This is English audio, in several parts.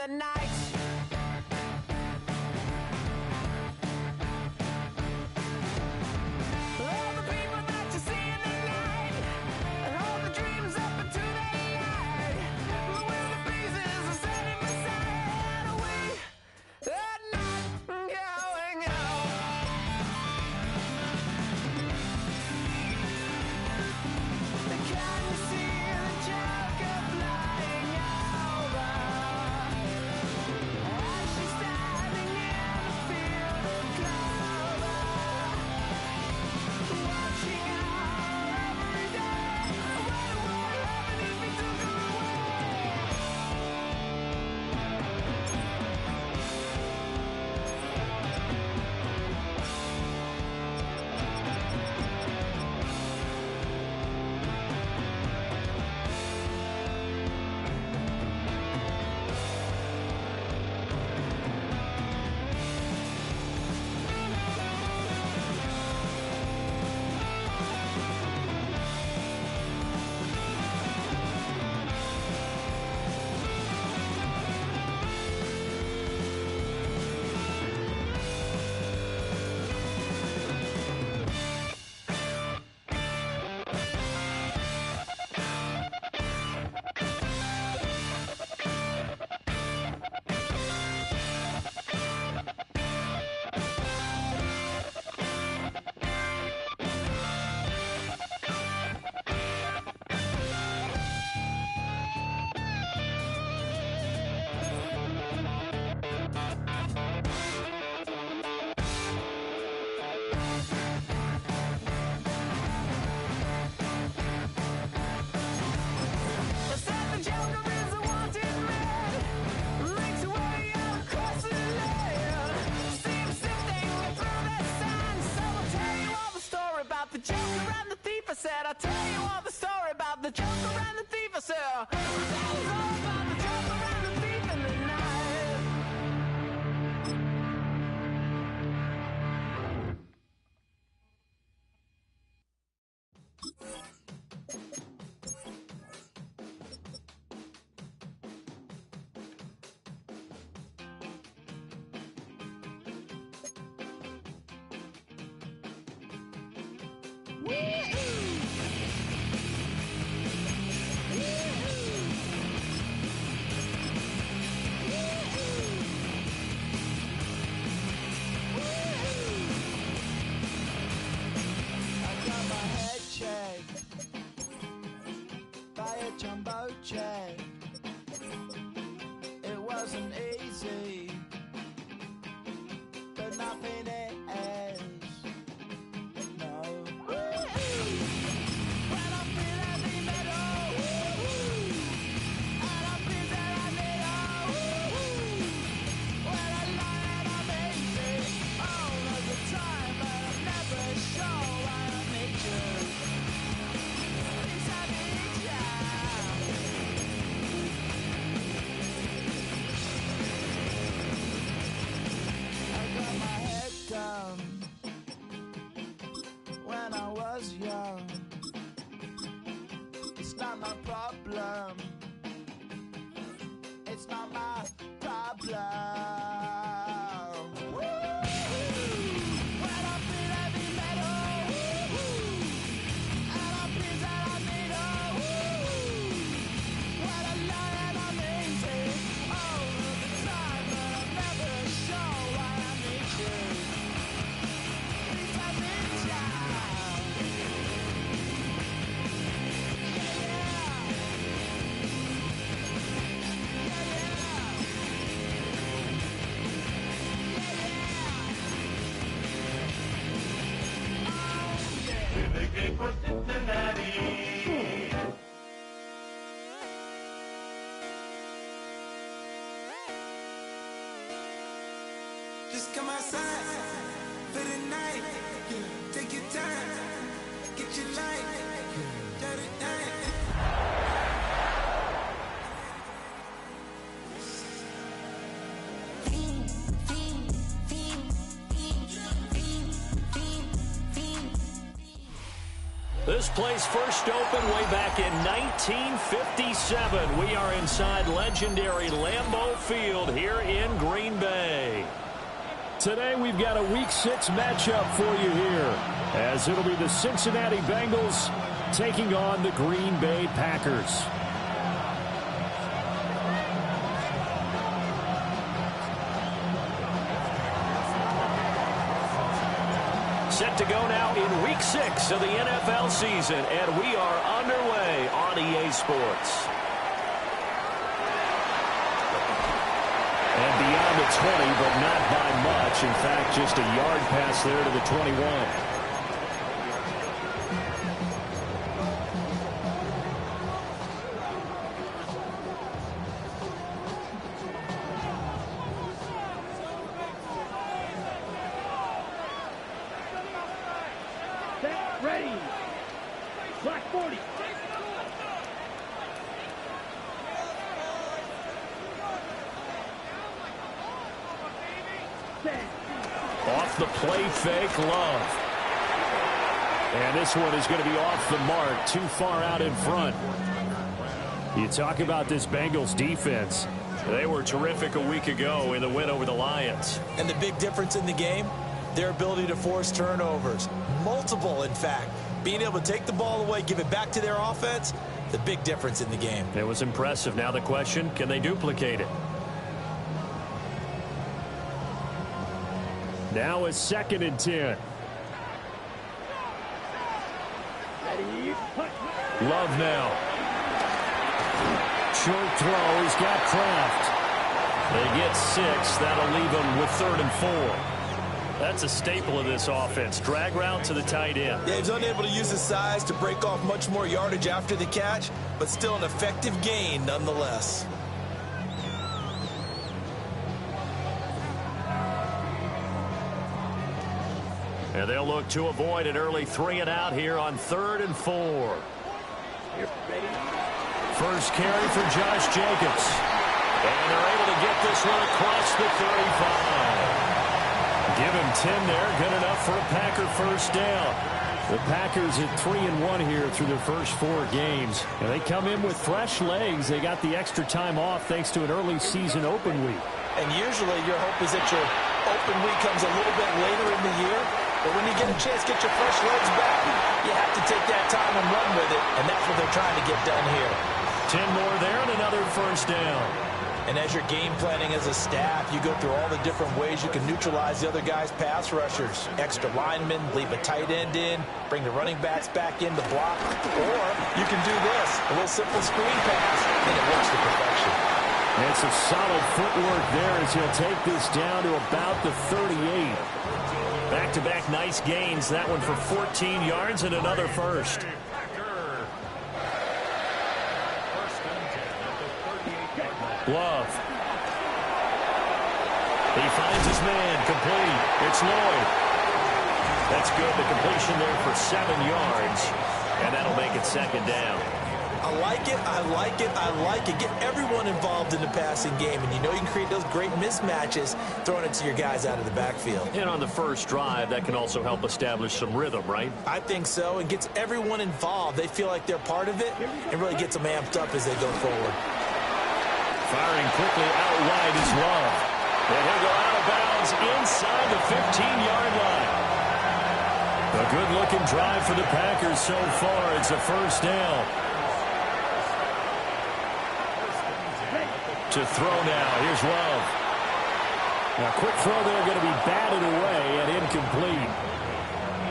the night. All the people that you see in the night, and all the dreams up into the light. The winter breezes are setting aside. We are not going home. Can you see the Joker flying over? As she's standing in a field of clover, watching out every day. What would happen if we took her away? They said the Joker is a wanted man, makes her way out across the land. Seems sifting through the sand. So I'll tell you all the story about the Joker and the thief. I said I'll tell you all the story about the Joker and the thief. I said I'll tell you all about the Joker and the thief in the night. wasn't easy, but nothing is. No. When I feel heavy metal, and I feel that I need when I lie and I'm easy all of the time, but I'm never sure why I need you. Please I need you. I got my head down when I was young. It's not my problem. It's not my problem. When I feel heavy metal, and I feel that I need when I lie and I'm easy all of the time, but I'm never sure why I need you. Please I need you. Just come outside for the night. Take your time, get your light, shut it down. This place first opened way back in 1957. We are inside legendary Lambeau Field here in Green Bay. Today we've got a Week 6 matchup for you here, as it'll be the Cincinnati Bengals taking on the Green Bay Packers. Set to go now in Week 6 of the NFL season, and we are underway on EA Sports. And beyond the 20, but not by much. In fact, just a yard pass there to the 21. Ready. Black 40. Off the play fake, Love. And this one is going to be off the mark, too far out in front. You talk about this Bengals defense. They were terrific a week ago in the win over the Lions. And the big difference in the game, their ability to force turnovers. Multiple, in fact. Being able to take the ball away, give it back to their offense, the big difference in the game. It was impressive. Now the question, can they duplicate it? Now it's 2nd and 10. Love now. Short throw. He's got Kraft. They get 6. That'll leave them with 3rd and 4. That's a staple of this offense. Drag route to the tight end. Yeah, he's unable to use his size to break off much more yardage after the catch, but still an effective gain nonetheless. And they'll look to avoid an early 3-and-out here on 3rd and 4. First carry for Josh Jacobs. And they're able to get this one across the 35. Give him 10 there. Good enough for a Packer first down. The Packers at 3-1 here through their first 4 games. And they come in with fresh legs. They got the extra time off thanks to an early season open week. And usually your hope is that your open week comes a little bit later in the year. But when you get a chance to get your fresh legs back, you have to take that time and run with it. And that's what they're trying to get done here. 10 more there and another first down. And as you're game planning as a staff, you go through all the different ways you can neutralize the other guys' pass rushers. Extra linemen, leave a tight end in, bring the running backs back in to block. Or you can do this, a little simple screen pass, and it works to perfection. And some solid footwork there as he'll take this down to about the 38. Back-to-back nice gains. That one for 14 yards and another first. Love. He finds his man. Complete. It's Lloyd. That's good. The completion there for 7 yards. And that'll make it second down. I like it, I like it, I like it. Get everyone involved in the passing game, and you know you can create those great mismatches throwing it to your guys out of the backfield. And on the first drive, that can also help establish some rhythm, right? I think so. It gets everyone involved. They feel like they're part of it, and really gets them amped up as they go forward. Firing quickly out wide is Love. And he'll go out of bounds inside the 15-yard line. A good-looking drive for the Packers so far. It's a first down. To throw now. Here's Love. Now, quick throw there, going to be batted away and incomplete.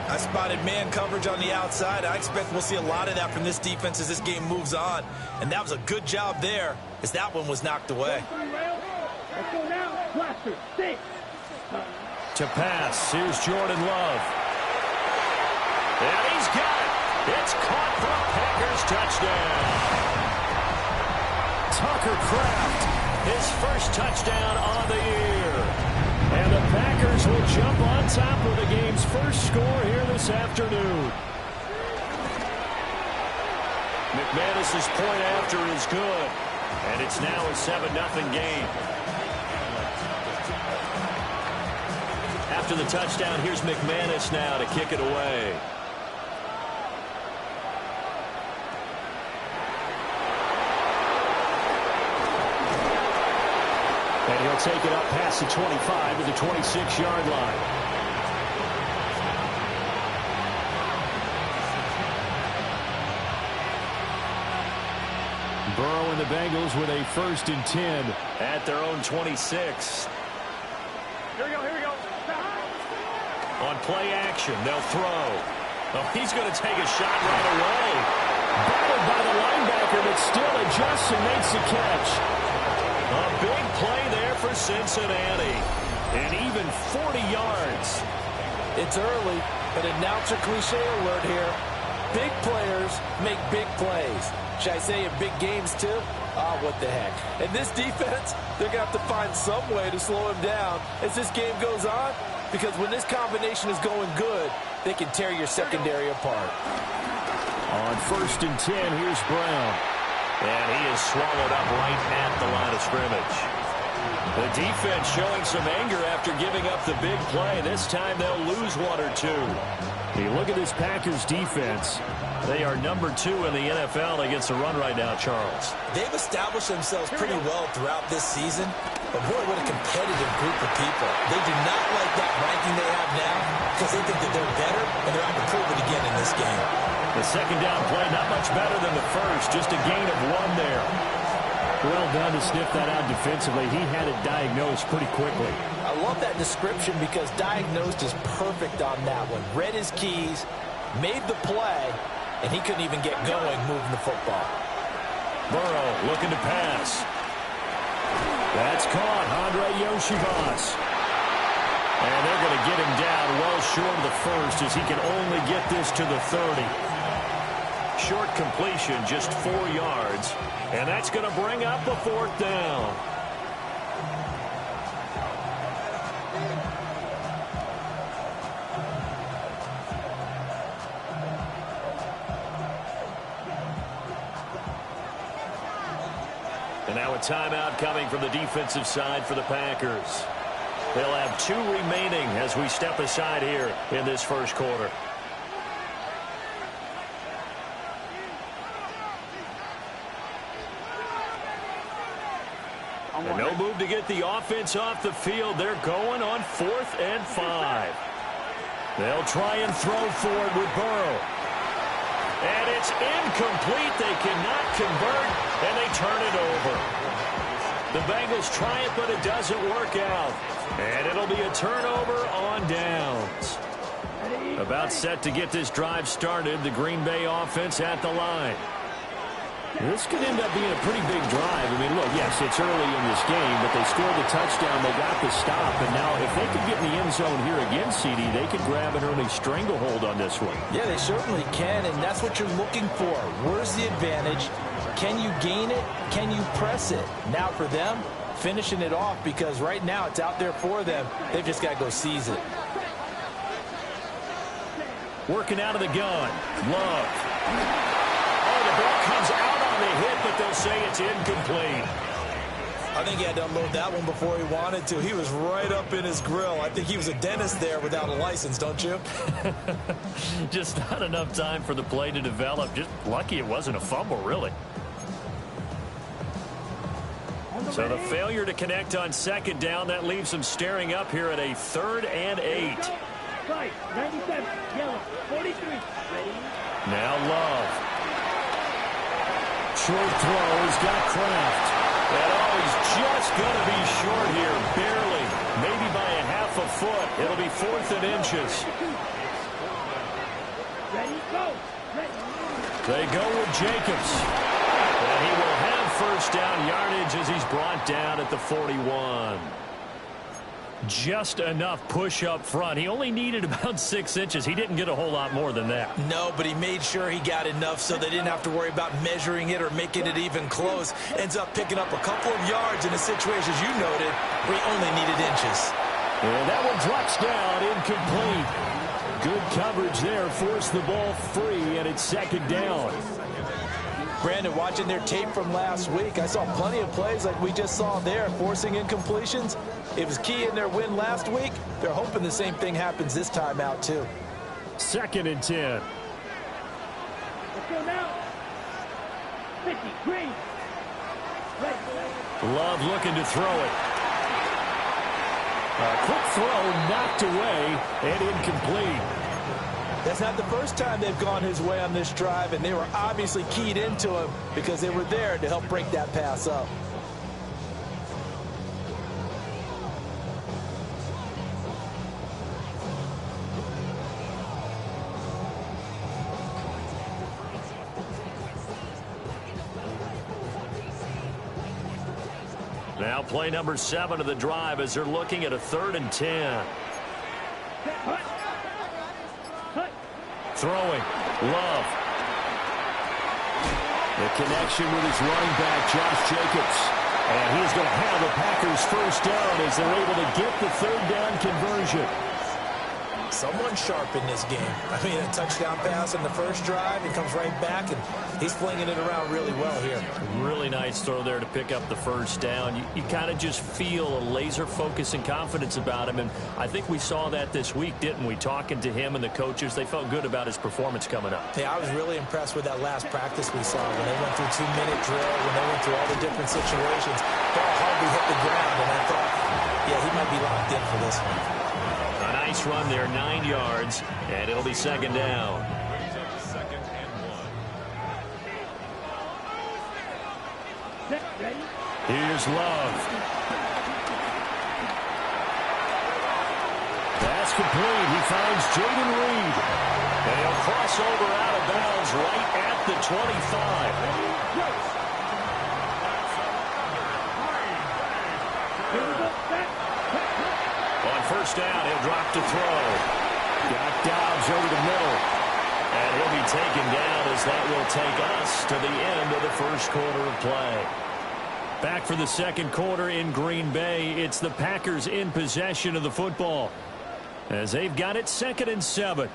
I spotted man coverage on the outside. I expect we'll see a lot of that from this defense as this game moves on. And that was a good job there as that one was knocked away. Let's go now. Blaster. Stay. To pass. Here's Jordan Love. And he's got it. It's caught for a Packers touchdown. Tucker Kraft, his first touchdown on the year. And the Packers will jump on top of the game's first score here this afternoon. McManus's point after is good. And it's now a 7-0 game. After the touchdown, here's McManus now to kick it away. And he'll take it up past the 25 to the 26-yard line. Burrow and the Bengals with a 1st and 10 at their own 26. Here we go. On play action, they'll throw. Oh, he's going to take a shot right away. Battled by the linebacker, but still adjusts and makes the catch. A big play there for Cincinnati. And even 40 yards. It's early, but announcer cliche alert here. Big players make big plays. Should I say in big games too? Oh, what the heck. And this defense, they're going to have to find some way to slow him down as this game goes on. Because when this combination is going good, they can tear your secondary apart. On 1st and 10, here's Brown. And he is swallowed up right at the line of scrimmage. The defense showing some anger after giving up the big play. This time they'll lose 1 or 2. Hey, look at this Packers defense. They are number 2 in the NFL against the run right now, Charles. They've established themselves pretty well throughout this season. But boy, what a competitive group of people. They do not like that ranking they have now because they think that they're better and they're out to prove it again in this game. The second down play, not much better than the first. Just a gain of 1 there. Well done to sniff that out defensively. He had it diagnosed pretty quickly. I love that description because diagnosed is perfect on that one. Read his keys, made the play, and he couldn't even get going moving the football. Burrow looking to pass. That's caught. Andre Yoshivas. And they're going to get him down well short of the first as he can only get this to the 30. Short completion, just 4 yards. And that's going to bring up a 4th down. And now a timeout coming from the defensive side for the Packers. They'll have 2 remaining as we step aside here in this first quarter. And no move to get the offense off the field. They're going on 4th and 5. They'll try and throw forward with Burrow. And it's incomplete. They cannot convert, and they turn it over. The Bengals try it, but it doesn't work out. And it'll be a turnover on downs. About set to get this drive started. The Green Bay offense at the line. This could end up being a pretty big drive. I mean, look, yes, it's early in this game, but they scored the touchdown. They got the stop. And now if they could get in the end zone here again, CD, they could grab an early stranglehold on this one. Yeah, they certainly can, and that's what you're looking for. Where's the advantage? Can you gain it? Can you press it? Now for them, finishing it off, because right now it's out there for them. They've just got to go seize it. Working out of the gun. Love. Oh, the ball comes out on the hit, but they'll say it's incomplete. I think he had to unload that one before he wanted to. He was right up in his grill. I think he was a dentist there without a license, don't you? Just not enough time for the play to develop. Just lucky it wasn't a fumble, really. So the failure to connect on second down, that leaves them staring up here at a 3rd and 8. 97, yellow, 43, ready? Now Love. Short throw, he's got Kraft. And oh, he's just going to be short here, barely. Maybe by a half a foot. It'll be 4th and inches. Ready, go! Ready. They go with Jacobs. And he will have first down yardage as he's brought down at the 41. Just enough push up front. He only needed about 6 inches. He didn't get a whole lot more than that. No, but he made sure he got enough so they didn't have to worry about measuring it or making it even close. Ends up picking up a couple of yards in a situation, as you noted, where he only needed inches. And that one drops down, incomplete. Good coverage there, forced the ball free, and it's 2nd down. Brandon, watching their tape from last week, I saw plenty of plays like we just saw there, forcing incompletions. It was key in their win last week. They're hoping the same thing happens this time out, too. 2nd and 10. Let's go now. 50, green. Ready. Love looking to throw it. A quick throw knocked away and incomplete. That's not the first time they've gone his way on this drive, and they were obviously keyed into him because they were there to help break that pass up. Now play number 7 of the drive as they're looking at a 3rd and 10. Throwing. Love. The connection with his running back, Josh Jacobs. And he's going to have the Packers first down as they're able to get the 3rd down conversion. Someone sharp in this game. I mean, a touchdown pass in the first drive. He comes right back, and he's flinging it around really well here. Really nice throw there to pick up the first down. You kind of just feel a laser focus and confidence about him, and I think we saw that this week, didn't we? Talking to him and the coaches, they felt good about his performance coming up. Yeah, I was really impressed with that last practice we saw when they went through 2-minute drill, when they went through all the different situations. Ball hardly hit the ground, and I thought, yeah, he might be locked in for this one. A nice run there, 9 yards, and it'll be 2nd down. Here's Love. Pass complete. He finds Jaden Reed. And he'll cross over out of bounds right at the 25. On first down, he'll drop to throw. Got Dobbs over the middle. And he'll be taken down as that will take us to the end of the first quarter of play. Back for the second quarter in Green Bay. It's the Packers in possession of the football as they've got it 2nd and 7.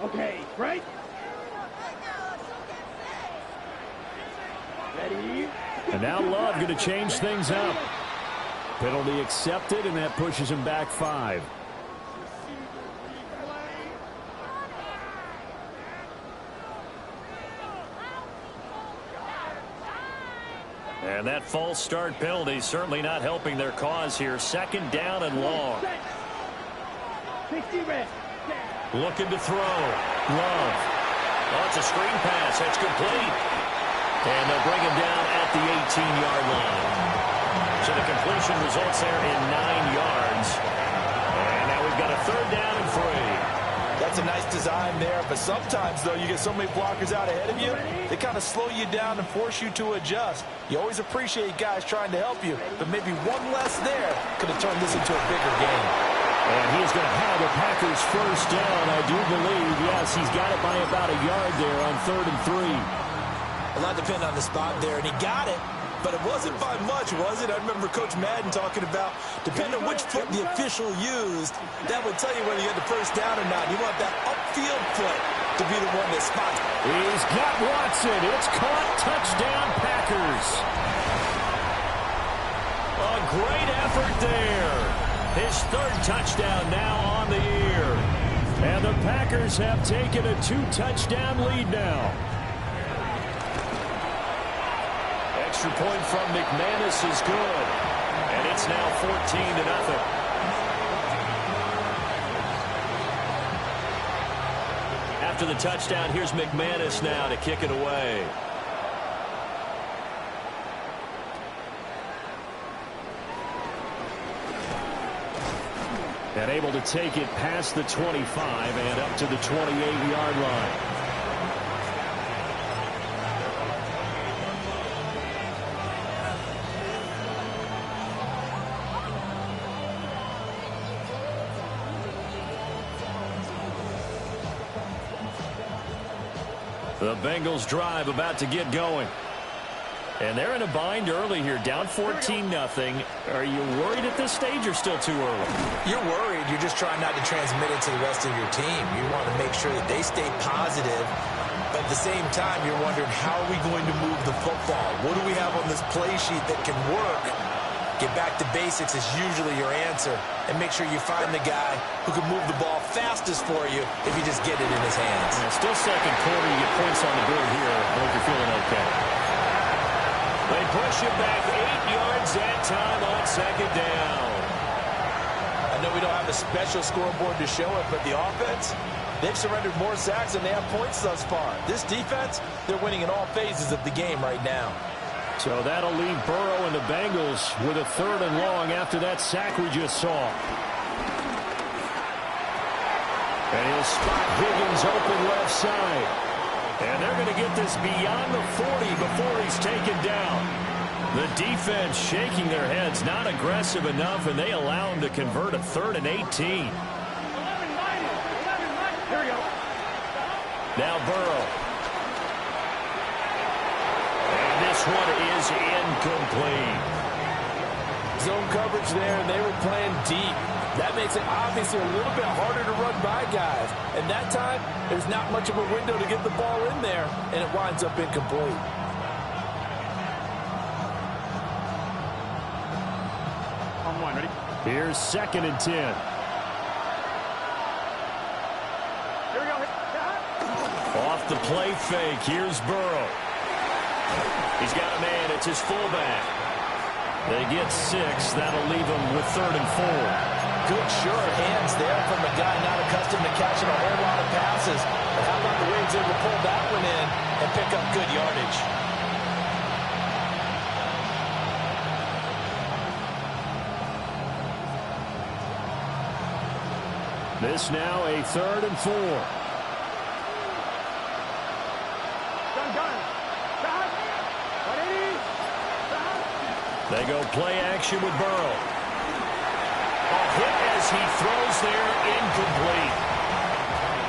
Okay, right? Ready? And now Love going to change things up. Penalty accepted, and that pushes him back 5. And that false start penalty certainly not helping their cause here. 2nd down and long. 60 red. Looking to throw. Love. Oh, it's a screen pass. That's complete. And they'll bring him down at the 18-yard line. So the completion results there in 9 yards. And now we've got a 3rd down and 3. That's a nice design there, but sometimes, though, you get so many blockers out ahead of you, they kind of slow you down and force you to adjust. You always appreciate guys trying to help you, but maybe one less there could have turned this into a bigger game. And he's going to have the Packers 1st down, I do believe. Yes, he's got it by about a yard there on 3rd and 3. A lot depends on the spot there, and he got it, but it wasn't by much, was it? I remember Coach Madden talking about, depending on which foot the official used, that would tell you whether you had the 1st down or not. You want that upfield foot to be the one that spots. He's got Watson. It's caught. Touchdown, Packers. A great effort there. His 3rd touchdown now on the year. And the Packers have taken a 2-touchdown lead now. Extra point from McManus is good. And it's now 14-0. After the touchdown, here's McManus now to kick it away. And able to take it past the 25 and up to the 28-yard line. The Bengals drive about to get going. And they're in a bind early here, down 14-0. Are you worried at this stage or still too early? You're worried. You're just trying not to transmit it to the rest of your team. You want to make sure that they stay positive. But at the same time, you're wondering, how are we going to move the football? What do we have on this play sheet that can work? Get back to basics is usually your answer. And make sure you find the guy who can move the ball fastest for you if you just get it in his hands. Yeah, still 2nd quarter. You get points on the board here. I hope you're feeling okay. They push it back 8 yards that time on 2nd down. I know we don't have a special scoreboard to show it, but the offense, they've surrendered more sacks than they have points thus far. This defense, they're winning in all phases of the game right now. So that'll leave Burrow and the Bengals with a 3rd and long after that sack we just saw. And he'll spot Higgins open left side. And they're going to get this beyond the 40 before he's taken down. The defense shaking their heads, not aggressive enough, and they allow him to convert a 3rd and 18. Here we go. Now Burrow. And this one is incomplete. Zone coverage there, and they were playing deep. That makes it obviously a little bit harder to run by guys. And that time, there's not much of a window to get the ball in there, and it winds up incomplete. On 1, ready? Here's 2nd and 10. Here we go. Off the play fake, here's Burrow. He's got a man, it's his fullback. They get 6, that'll leave him with 3rd and 4. Good short hands there from a guy not accustomed to catching a whole lot of passes. But how about the way he's able to pull that one in and pick up good yardage? This now a 3rd and 4. Gun. Stop. 180. Stop. They go play action with Burrow. A hit as he throws there, incomplete.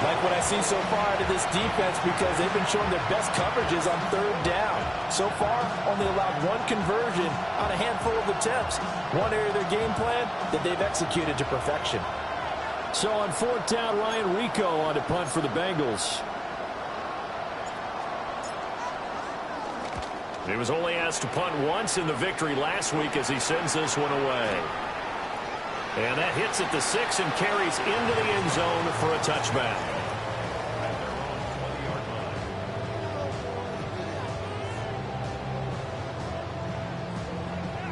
Like what I see so far out of this defense, because they've been showing their best coverages on 3rd down. So far, only allowed 1 conversion on a handful of attempts. One area of their game plan that they've executed to perfection. So on 4th down, Ryan Rico on to punt for the Bengals. He was only asked to punt once in the victory last week as he sends this one away. And that hits at the 6 and carries into the end zone for a touchback.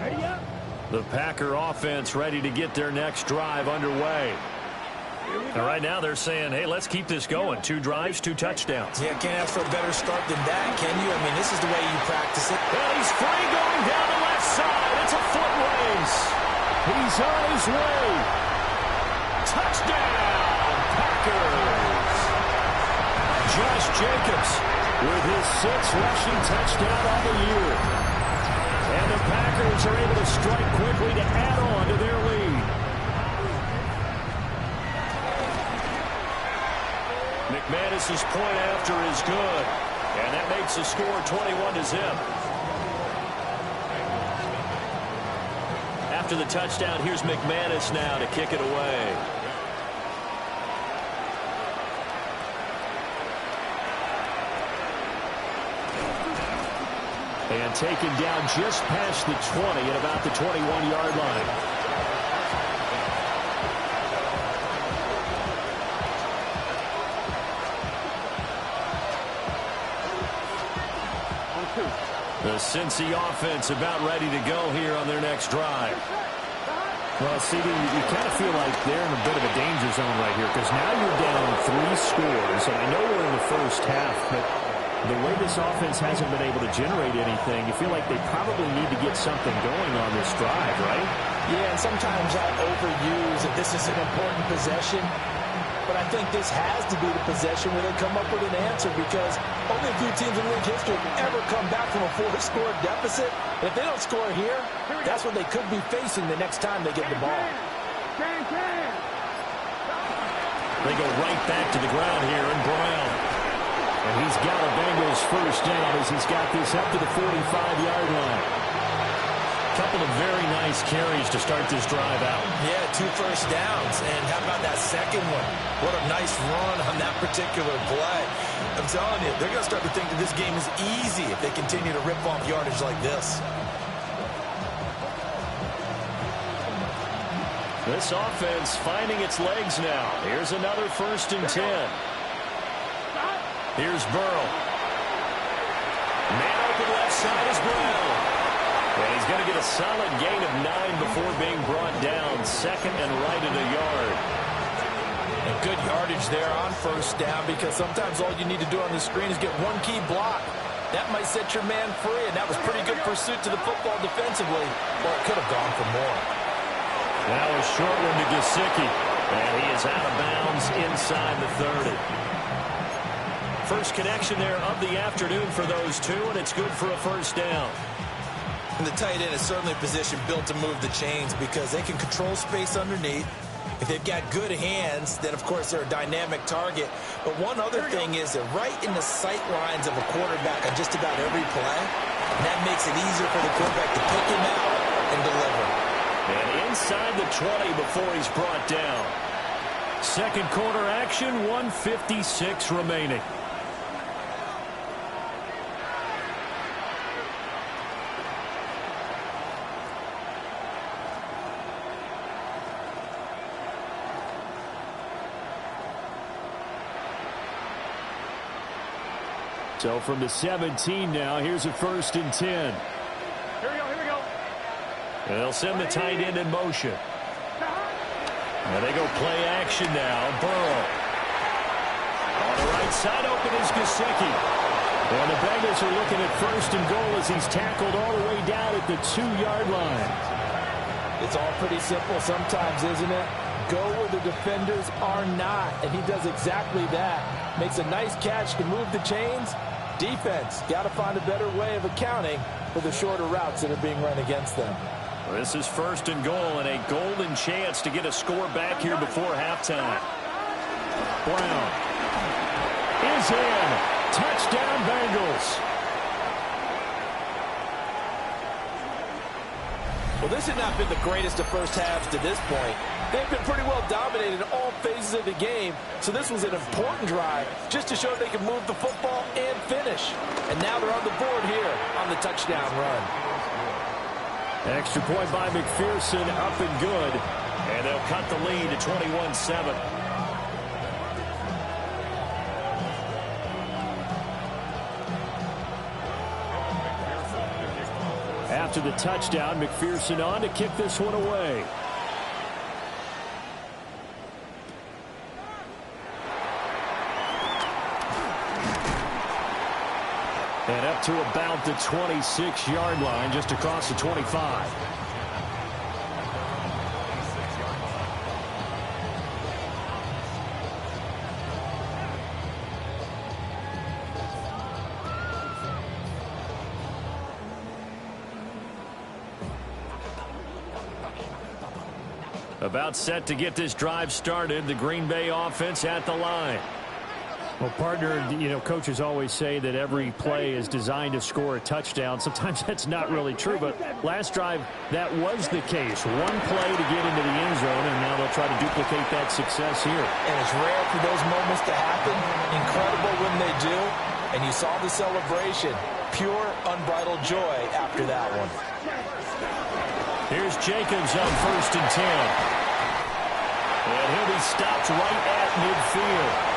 Ready up. The Packer offense ready to get their next drive underway. And right now they're saying, hey, let's keep this going. 2 drives, 2 touchdowns. Yeah, can't ask for a better start than that, can you? I mean, this is the way you practice it. And he's free going down the left side. It's a foot race. He's on his way. Touchdown, Packers. Josh Jacobs with his 6th rushing touchdown on the year. And the Packers are able to strike quickly to add on to their lead. McManus's point after is good. And that makes the score 21-0. After the touchdown, here's McManus now to kick it away. And taken down just past the 20 at about the 21-yard line. The Cincy offense about ready to go here on their next drive. Well, CD, you kind of feel like they're in a bit of a danger zone right here because now you're down 3 scores, and I know we're in the first half, but the way this offense hasn't been able to generate anything, you feel like they probably need to get something going on this drive, right? Yeah, and sometimes I'll overuse that this is an important possession. But I think this has to be the possession where they come up with an answer because only a few teams in league history have ever come back from a 4-score deficit. And if they don't score here, that's what they could be facing the next time they get the ball. They go right back to the ground here, and Brown. And he's got a Bengals first down as he's got this up to the 45-yard line. Couple of very nice carries to start this drive out. Yeah, 2 first downs. And how about that second one? What a nice run on that particular play. I'm telling you, they're going to start to think that this game is easy if they continue to rip off yardage like this. This offense finding its legs now. Here's another 1st and 10. Here's Burrow. Man open left side is Brown. And he's going to get a solid gain of 9 before being brought down. 2nd and right at a yard. And good yardage there on 1st down because sometimes all you need to do on the screen is get 1 key block. That might set your man free, and that was pretty good pursuit to the football defensively. Or it could have gone for more. Now a short one to Gesicki. And he is out of bounds inside the 30. First connection there of the afternoon for those two, and it's good for a 1st down. And the tight end is certainly a position built to move the chains because they can control space underneath. If they've got good hands, then, of course, they're a dynamic target. But one other thing is they're right in the sight lines of a quarterback on just about every play. And that makes it easier for the quarterback to pick him out and deliver. And inside the 20 before he's brought down. Second quarter action, 1:56 remaining. So from the 17 now, here's a 1st and 10. Here we go. And they'll send the tight end in motion. And they go play action now. Burrow. On the right side, open is Gesicki. And the Bengals are looking at 1st and goal as he's tackled all the way down at the 2-yard line. It's all pretty simple sometimes, isn't it? Go where the defenders are not, and he does exactly that. Makes a nice catch to move the chains. Defense, got to find a better way of accounting for the shorter routes that are being run against them. This is 1st and goal and a golden chance to get a score back here before halftime. Brown is in. Touchdown, Bengals. Well, this has not been the greatest of first halves to this point. They've been pretty well dominated in all phases of the game, so this was an important drive just to show they can move the football and finish. And now they're on the board here on the touchdown run. Extra point by McPherson, up and good. And they'll cut the lead to 21-7. After the touchdown, McPherson on to kick this one away. And up to about the 26-yard line, just across the 25. About set to get this drive started. The Green Bay offense at the line. Well, partner, you know, coaches always say that every play is designed to score a touchdown. Sometimes that's not really true, but last drive, that was the case. One play to get into the end zone, and now they'll try to duplicate that success here. And it's rare for those moments to happen. Incredible when they do. And you saw the celebration. Pure, unbridled joy after that one. Here's Jacobs on 1st and 10. And he'll be stopped right at midfield.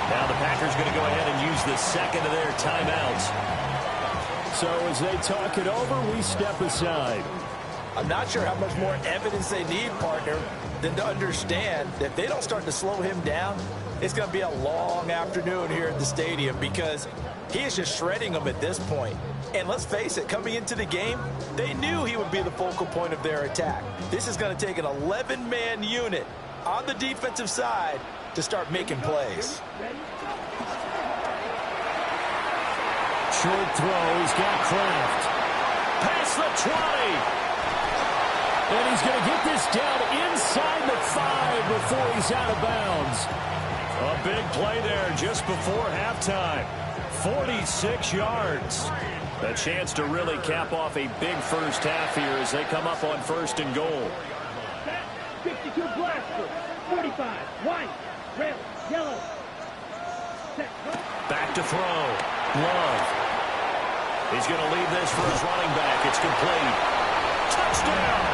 Now the Packers going to go ahead and use the second of their timeouts. So as they talk it over, we step aside. I'm not sure how much more evidence they need, partner, than to understand that if they don't start to slow him down, it's going to be a long afternoon here at the stadium because he is just shredding them at this point. And let's face it, coming into the game, they knew he would be the focal point of their attack. This is going to take an 11-man unit on the defensive side to start making plays. Short throw, he's got Kraft. Past the 20. And he's going to get this down inside the 5 before he's out of bounds. A big play there just before halftime. 46 yards. A chance to really cap off a big first half here as they come up on 1st and goal. 52 blaster, 45, white, red, yellow. Back to throw. Love. He's going to leave this for his running back. It's complete. Touchdown.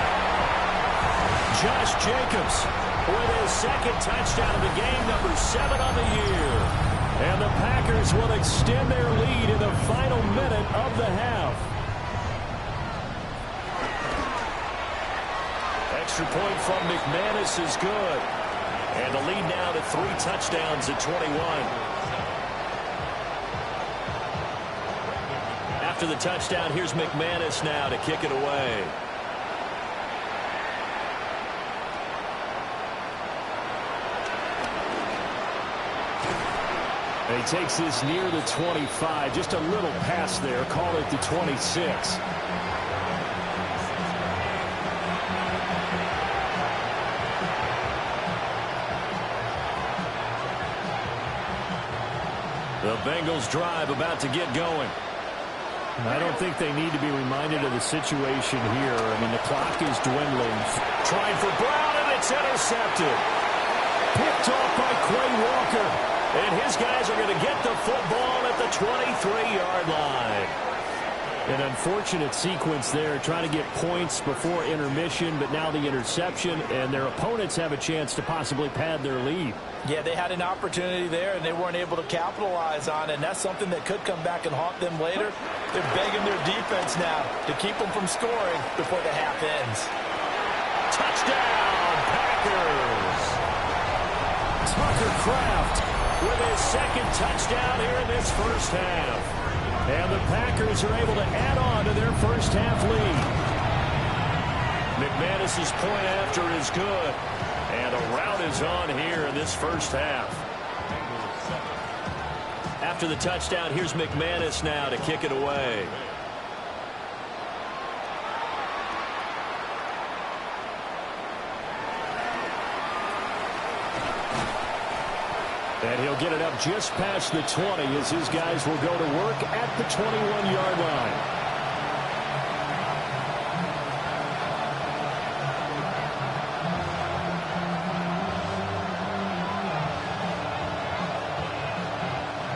Josh Jacobs with his second touchdown of the game, number 7 on the year. And the Packers will extend their lead in the final minute of the half. Extra point from McManus is good. And the lead now to 3 touchdowns at 21. After the touchdown, here's McManus now to kick it away. He takes this near the 25. Just a little pass there. Call it the 26. The Bengals drive about to get going. I don't think they need to be reminded of the situation here. I mean, the clock is dwindling. Trying for Brown, and it's intercepted. Picked off by Quay Walker. And his guys are going to get the football at the 23-yard line. An unfortunate sequence there, trying to get points before intermission, but now the interception, and their opponents have a chance to possibly pad their lead. Yeah, they had an opportunity there, and they weren't able to capitalize on it, and that's something that could come back and haunt them later. They're begging their defense now to keep them from scoring before the half ends. Touchdown, Packers! Tucker Kraft with his second touchdown here in this first half. And the Packers are able to add on to their first half lead. McManus's point after is good. And a rout is on here in this first half. After the touchdown, here's McManus now to kick it away. And he'll get it up just past the 20 as his guys will go to work at the 21-yard line.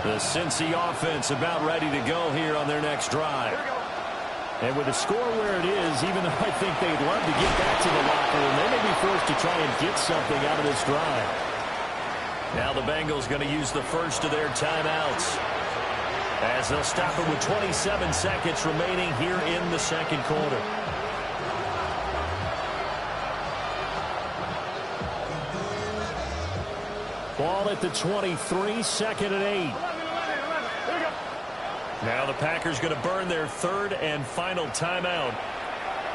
The Cincy offense about ready to go here on their next drive. And with the score where it is, even though I think they'd love to get back to the locker room, they may be forced to try and get something out of this drive. Now the Bengals going to use the first of their timeouts as they'll stop it with 27 seconds remaining here in the second quarter. Ball at the 23, 2nd and 8. Now the Packers going to burn their third and final timeout.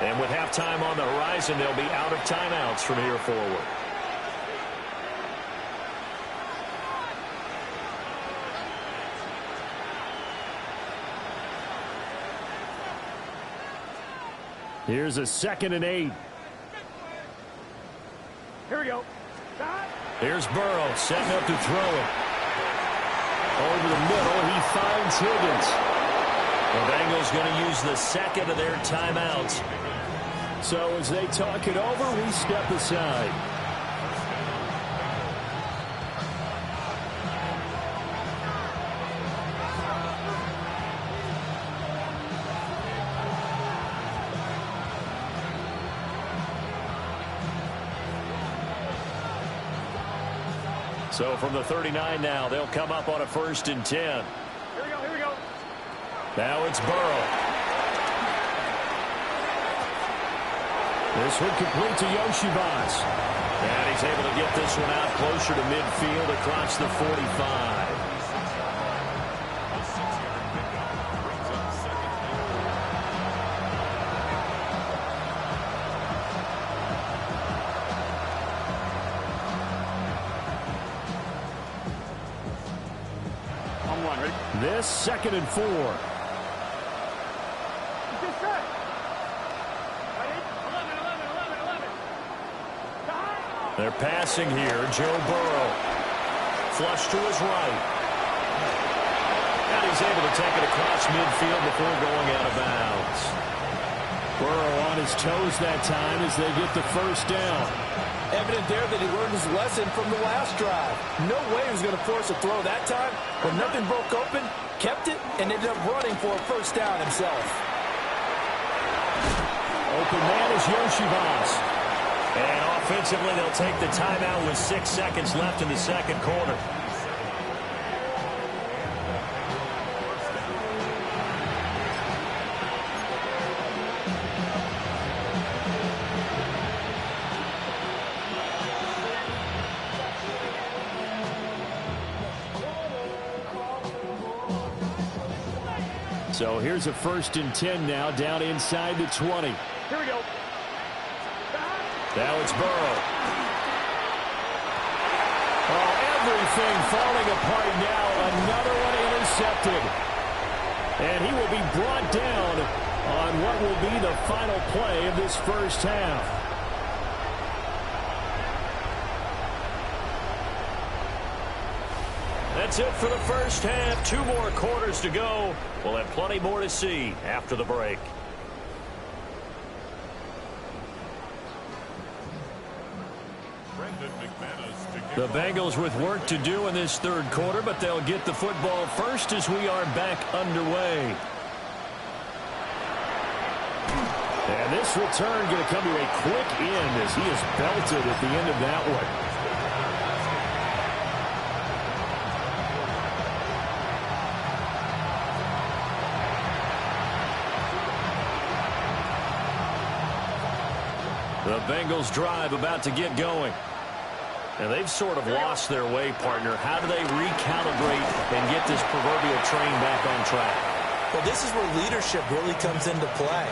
And with halftime on the horizon, they'll be out of timeouts from here forward. Here's a 2nd and 8. Here we go. Here's Burrow setting up to throw it. Over the middle, he finds Higgins. The Bengals going to use the second of their timeouts. So as they talk it over, we step aside. So from the 39 now, they'll come up on a 1st and 10. Here we go. Now it's Burrow. This one complete to Yoshivas. And he's able to get this one out closer to midfield across the 45. This 2nd and 4. They're passing here. Joe Burrow. Flush to his right. And he's able to take it across midfield before going out of bounds. Burrow on his toes that time as they get the 1st down. Evident there that he learned his lesson from the last drive. No way he was going to force a throw that time. When nothing broke open, kept it, and ended up running for a 1st down himself. Open man is Yoshivas. And offensively, they'll take the timeout with 6 seconds left in the 2nd quarter. So here's a 1st and 10 now, down inside the 20. Here we go. Now it's Burrow. Oh, everything falling apart now. Another one intercepted. And he will be brought down on what will be the final play of this 1st half. That's it for the 1st half. 2 more quarters to go. We'll have plenty more to see after the break. The Bengals with work to do in this 3rd quarter, but they'll get the football first as we are back underway. And this return going to come to a quick end as he is belted at the end of that one. The Bengals drive about to get going. And they've sort of lost their way, partner. How do they recalibrate and get this proverbial train back on track? Well, this is where leadership really comes into play.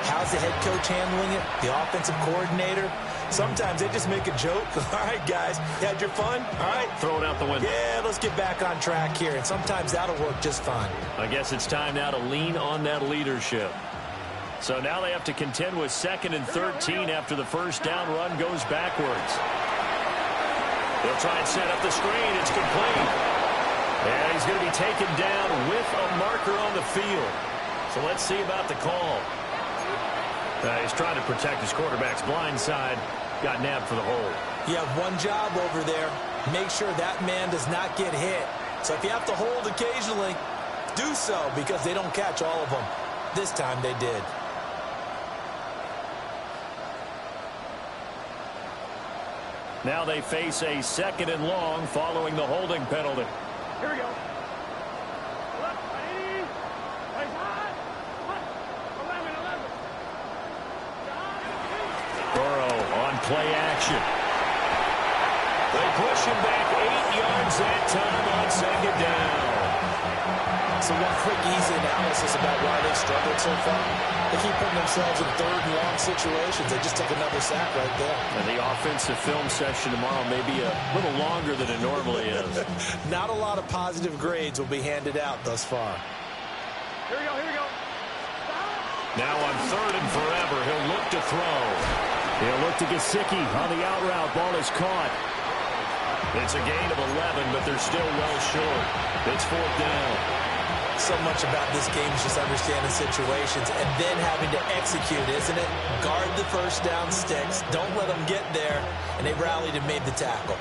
How's the head coach handling it? The offensive coordinator? Sometimes they just make a joke. All right, guys, you had your fun? All right. Throw it out the window. Yeah, let's get back on track here. And sometimes that'll work just fine. I guess it's time now to lean on that leadership. So now they have to contend with 2nd and 13 after the 1st down run goes backwards. They'll try and set up the screen. It's complete. And he's going to be taken down with a marker on the field. So let's see about the call. He's trying to protect his quarterback's blind side. Got nabbed for the hold. You have one job over there. Make sure that man does not get hit. So if you have to hold occasionally, do so because they don't catch all of them. This time they did. Now they face a 2nd and long following the holding penalty. Here we go. Burrow on play action. They push him back 8 yards that time on 2nd down. So one quick, easy analysis about why they've struggled so far. They keep putting themselves in third and long situations. They just took another sack right there. And the offensive film session tomorrow may be a little longer than it normally is. Not a lot of positive grades will be handed out thus far. Here we go, here we go. Now on third and forever, he'll look to throw. He'll look to Gesicki on the out route. Ball is caught. It's a gain of 11, but they're still well short. It's fourth down. So much about this game is just understanding situations and then having to execute, isn't it? Guard the first down sticks. Don't let them get there. And they rallied and made the tackle.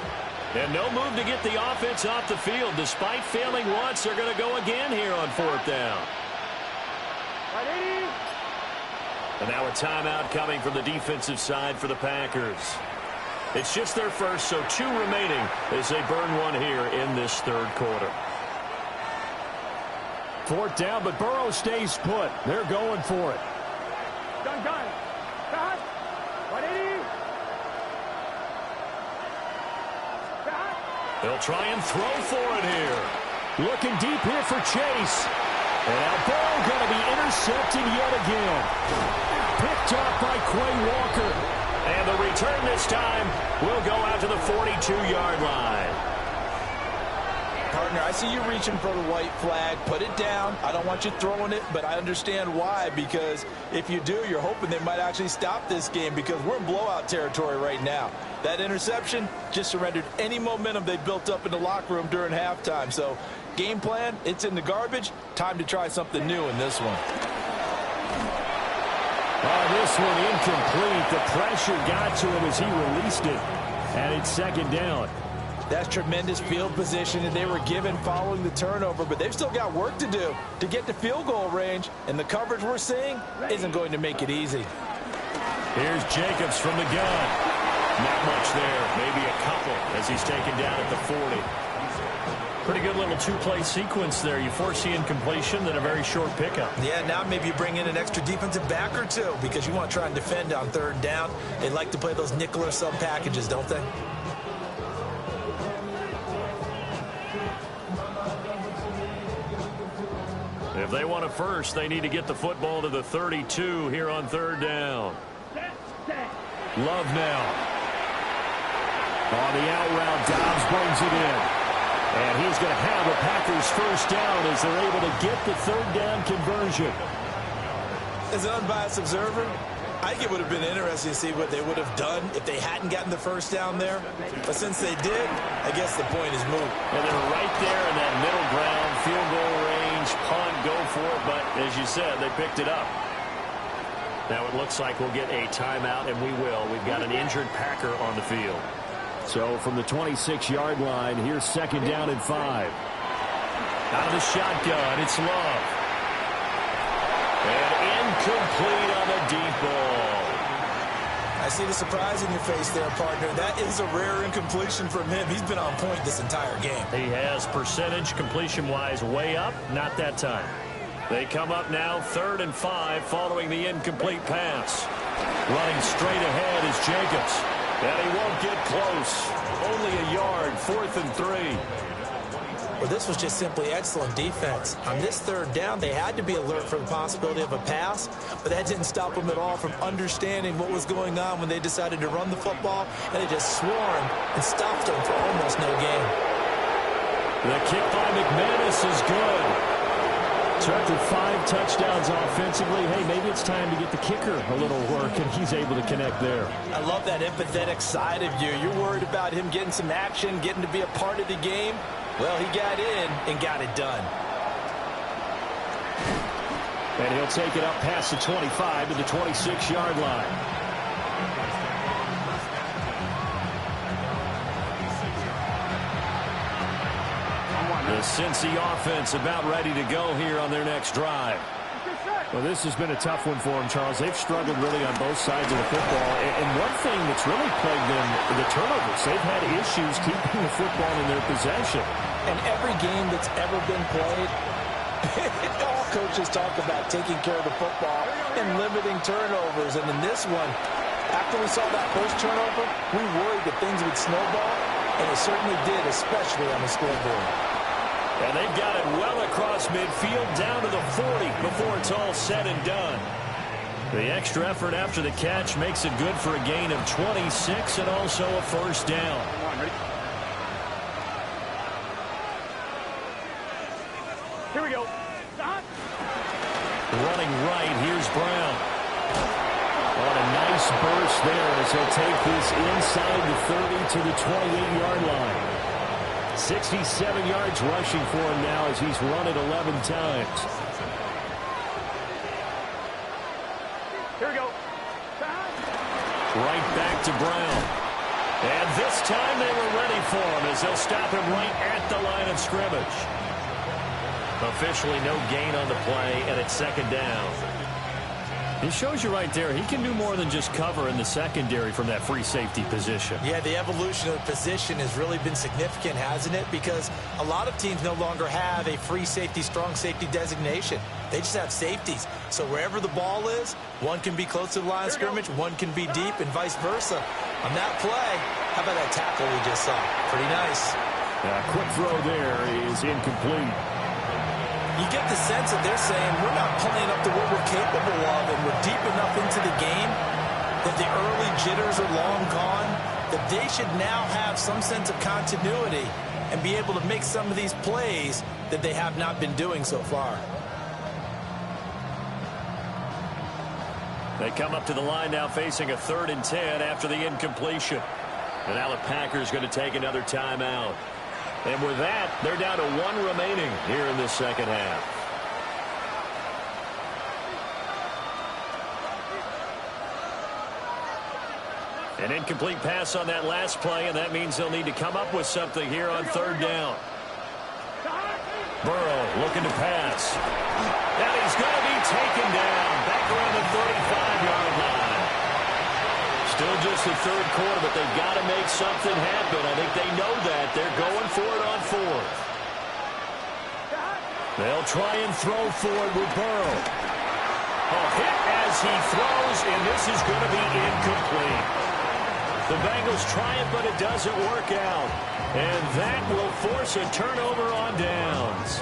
And no move to get the offense off the field. Despite failing once, they're going to go again here on fourth down. Right, 80. And now a timeout coming from the defensive side for the Packers. It's just their first, so 2 remaining as they burn one here in this third quarter. Fourth down, but Burrow stays put. They're going for it. Gun. Cut. Right, 80. Cut. They'll try and throw for it here. Looking deep here for Chase. And now Burrow going to be intercepted yet again. Picked up by Quay Walker. And the return this time will go out to the 42-yard line. Partner, I see you reaching for the white flag. Put it down. I don't want you throwing it, but I understand why. Because if you do, you're hoping they might actually stop this game because we're in blowout territory right now. That interception just surrendered any momentum they built up in the locker room during halftime. So game plan, it's in the garbage. Time to try something new in this one. This one incomplete. The pressure got to him as he released it. And it's second down. That's tremendous field position that they were given following the turnover, but they've still got work to do to get to field goal range, and the coverage we're seeing isn't going to make it easy. Here's Jacobs from the gun. Not much there, maybe a couple as he's taken down at the 40. Pretty good little 2-play sequence there. You force the incompletion, then a very short pickup. Yeah, now maybe you bring in an extra defensive back or two because you want to try and defend on third down. They like to play those nickel or sub packages, don't they? If they want a first, they need to get the football to the 32 here on third down. Love now. On the out route, Dobbs brings it in. And he's going to have a Packers first down as they're able to get the third down conversion. As an unbiased observer, I think it would have been interesting to see what they would have done if they hadn't gotten the first down there. But since they did, I guess the point is moot. And they're right there in that middle ground, field goal range, punt, go for it. But as you said, they picked it up. Now it looks like we'll get a timeout, and we will. We've got an injured Packer on the field. So from the 26-yard line, here's second down and 5. Out of the shotgun, it's Love. And incomplete on the deep ball. I see the surprise in your face there, partner. That is a rare incompletion from him. He's been on point this entire game. He has percentage completion-wise way up, not that time. They come up now, 3rd and 5, following the incomplete pass. Running straight ahead is Jacobs. And he won't get close. Only a yard, 4th and 3. Well, this was just simply excellent defense. On this third down, they had to be alert for the possibility of a pass, but that didn't stop them at all from understanding what was going on when they decided to run the football, and they just swarmed and stopped them for almost no gain. The kick by McManus is good. So after 5 touchdowns offensively, hey, maybe it's time to get the kicker a little work, and he's able to connect there. I love that empathetic side of you. You're worried about him getting some action, getting to be a part of the game. Well, he got in and got it done. And he'll take it up past the 25 to the 26-yard line. The Cincy offense about ready to go here on their next drive. Well, this has been a tough one for them, Charles. They've struggled really on both sides of the football. And one thing that's really plagued them, the turnovers. They've had issues keeping the football in their possession. And every game that's ever been played, all coaches talk about taking care of the football and limiting turnovers. And in this one, after we saw that first turnover, we worried that things would snowball, and it certainly did, especially on the scoreboard. And they've got it well across midfield down to the 40 before it's all said and done. The extra effort after the catch makes it good for a gain of 26 and also a first down. Come on, ready? Here we go. Stop. Running right, here's Brown. What a nice burst there as he'll take this inside the 30 to the 28-yard line. 67 yards rushing for him now as he's run it 11 times. Here we go. Right back to Brown. And this time they were ready for him as they'll stop him right at the line of scrimmage. Officially no gain on the play, and it's second down. It shows you right there, he can do more than just cover in the secondary from that free safety position. Yeah, the evolution of the position has really been significant, hasn't it? Because a lot of teams no longer have a free safety, strong safety designation. They just have safeties. So wherever the ball is, one can be close to the line of scrimmage, one can be deep, and vice versa. On that play, how about that tackle we just saw? Pretty nice. Quick throw there is incomplete. You get the sense that they're saying we're not playing up to what we're capable of, and we're deep enough into the game that the early jitters are long gone, that they should now have some sense of continuity and be able to make some of these plays that they have not been doing so far. They come up to the line now facing a 3rd and 10 after the incompletion. And now the Packers going to take another timeout. And with that, they're down to 1 remaining here in this second half. An incomplete pass on that last play, and that means they'll need to come up with something here on 3rd down. Burrow looking to pass. And he's going to be taken down back around the 35-yard line. Still just the 3rd quarter, but they've got to make something happen. I think they know that. They're going for it on 4th. They'll try and throw for it with Burrow. A hit as he throws, and this is going to be incomplete. The Bengals try it, but it doesn't work out. And that will force a turnover on downs.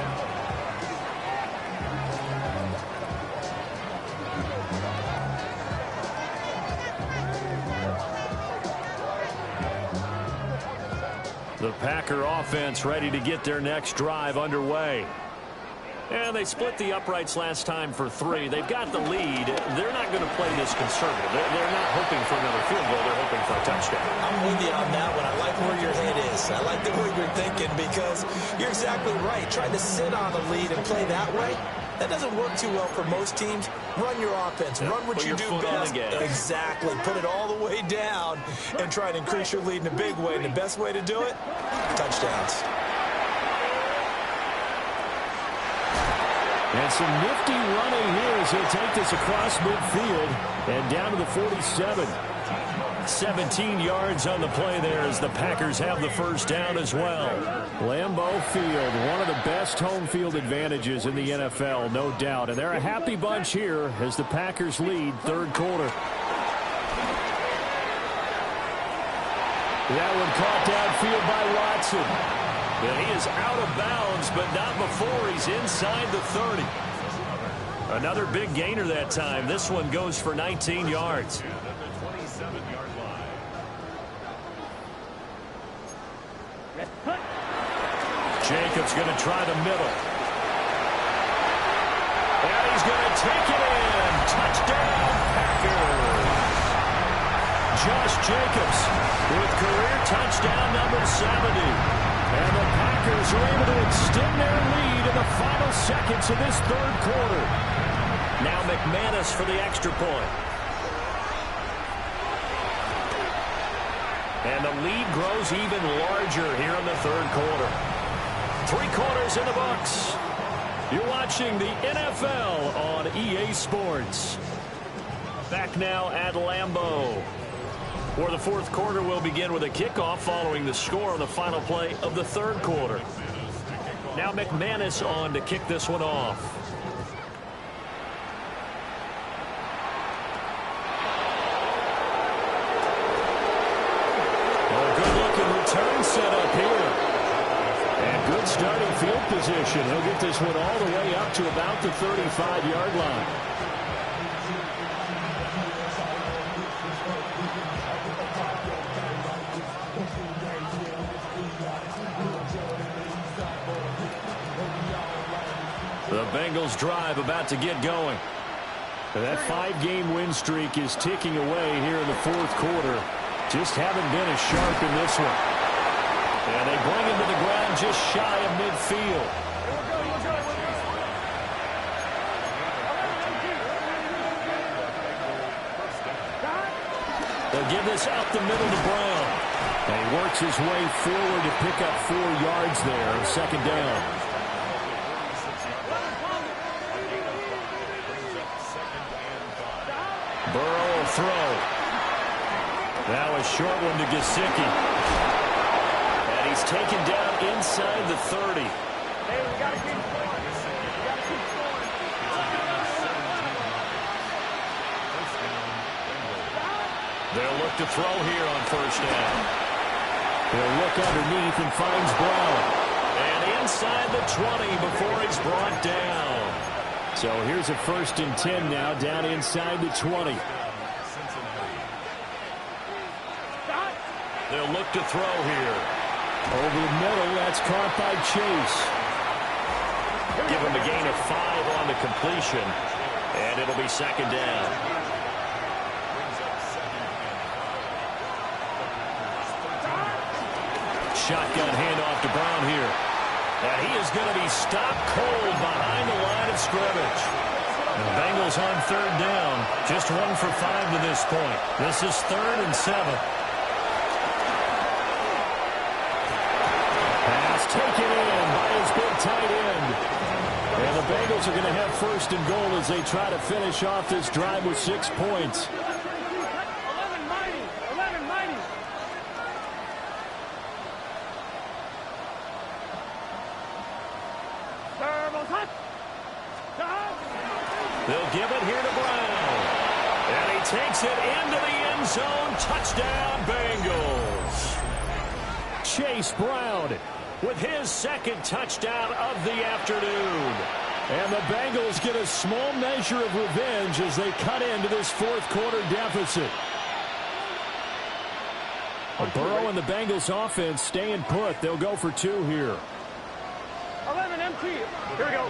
The Packer offense ready to get their next drive underway. And they split the uprights last time for 3. They've got the lead. They're not going to play this conservative. They're not hoping for another field goal. They're hoping for a touchdown. I'm with you on that one. I like where your head is. I like the way you're thinking because you're exactly right. Trying to sit on a lead and play that way, that doesn't work too well for most teams. Run your offense. Run what you do best. Exactly. Put it all the way down and try and increase your lead in a big way. And the best way to do it, touchdowns. And some nifty running here as he'll take this across midfield and down to the 47. 17 yards on the play there as the Packers have the first down as well. Lambeau Field, one of the best home field advantages in the NFL, no doubt. And they're a happy bunch here as the Packers lead 3rd quarter. That one caught downfield by Watson. And he is out of bounds, but not before he's inside the 30. Another big gainer that time. This one goes for 19 yards. Jacobs going to try the middle. And he's going to take it in. Touchdown, Packers. Josh Jacobs with career touchdown number 70. And the Packers are able to extend their lead in the final seconds of this 3rd quarter. Now McManus for the extra point. And the lead grows even larger here in the 3rd quarter. 3 quarters in the books. You're watching the NFL on EA Sports. Back now at Lambeau. For the 4th quarter, we'll begin with a kickoff following the score on the final play of the 3rd quarter. Now McManus on to kick this one off. A good-looking return set up here. And good starting field position. He'll get this one all the way up to about the 35-yard line. The Bengals drive about to get going. That 5-game win streak is ticking away here in the fourth quarter. Just haven't been as sharp in this one. And they bring him to the ground just shy of midfield. They'll give this out the middle to Brown. And he works his way forward to pick up 4 yards there on second down. Burrow will throw. Now a short one to Gesicki. And he's taken down inside the 30. Hey, we got to keep scoring. We got to keep scoring. They'll look to throw here on first down. He'll look underneath and finds Brown. And inside the 20 before he's brought down. So here's a 1st and 10 now, down inside the 20. They'll look to throw here. Over the middle, that's caught by Chase. Give him a gain of 5 on the completion, and it'll be second down. Shotgun handoff to Brown here. And he is going to be stopped cold behind the line of scrimmage. The Bengals on third down. Just 1 for 5 to this point. This is 3rd and 7. Pass taken in by his big tight end. And the Bengals are going to have 1st and goal as they try to finish off this drive with 6 points. 11 mighty. 11 mighty. They'll give it here to Brown. And he takes it into the end zone. Touchdown, Bengals. Chase Brown with his 2nd touchdown of the afternoon. And the Bengals get a small measure of revenge as they cut into this 4th quarter deficit. Burrow and the Bengals offense staying put. They'll go for 2 here. 11 MT. Here we go.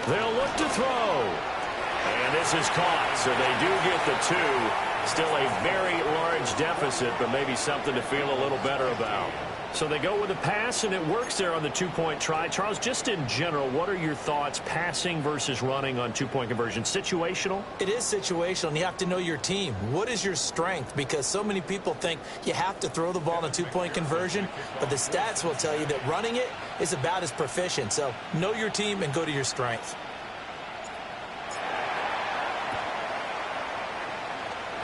They'll look to throw. And this is caught, so they do get the 2. Still a very large deficit, but maybe something to feel a little better about. So they go with a pass, and it works there on the 2-point try. Charles, just in general, what are your thoughts passing versus running on 2-point conversion? Situational? It is situational, and you have to know your team. What is your strength? Because so many people think you have to throw the ball in a 2-point conversion, but the stats will tell you that running it is about as proficient. So know your team and go to your strength.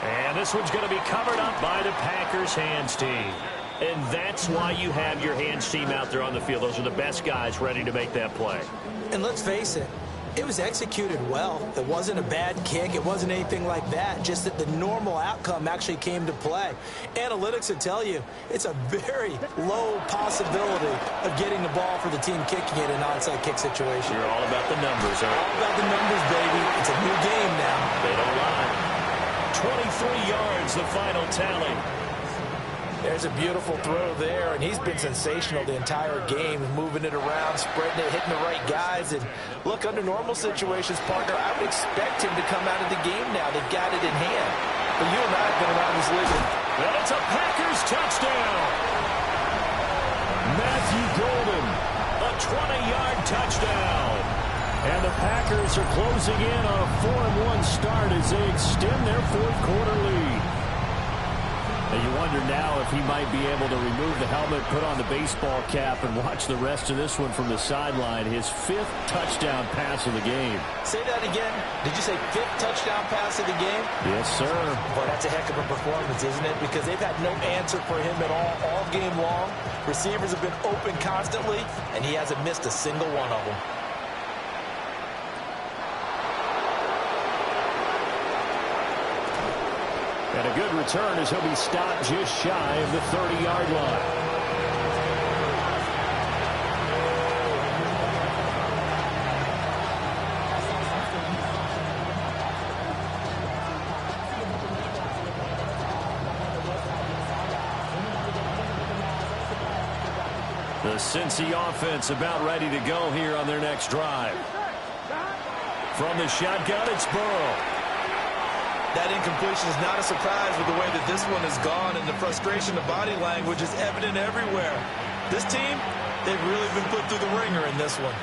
And this one's going to be covered up by the Packers hands team. And that's why you have your hands team out there on the field. Those are the best guys ready to make that play. And let's face it, it was executed well. It wasn't a bad kick. It wasn't anything like that. Just that the normal outcome actually came to play. Analytics will tell you it's a very low possibility of getting the ball for the team kicking it in an onside kick situation. You're all about the numbers, aren't you? All about the numbers, baby. It's a new game now. They don't lie. 23 yards, the final tally. There's a beautiful throw there, and he's been sensational the entire game, moving it around, spreading it, hitting the right guys. And look, under normal situations, partner, I would expect him to come out of the game now. They've got it in hand. But you and I have been around this league. And it's a Packers touchdown. Matthew Golden, a 20-yard touchdown. And the Packers are closing in on a 4-1 start as they extend their 4th quarter lead. And you wonder now if he might be able to remove the helmet, put on the baseball cap, and watch the rest of this one from the sideline. His 5th touchdown pass of the game. Say that again. Did you say 5th touchdown pass of the game? Yes, sir. Boy, that's a heck of a performance, isn't it? Because they've had no answer for him at all game long. Receivers have been open constantly, and he hasn't missed a single one of them. And a good return as he'll be stopped just shy of the 30-yard line. The Cincy offense about ready to go here on their next drive. From the shotgun, it's Burrow. That incompletion is not a surprise with the way that this one has gone, and the frustration of body language is evident everywhere. This team, they've really been put through the ringer in this one.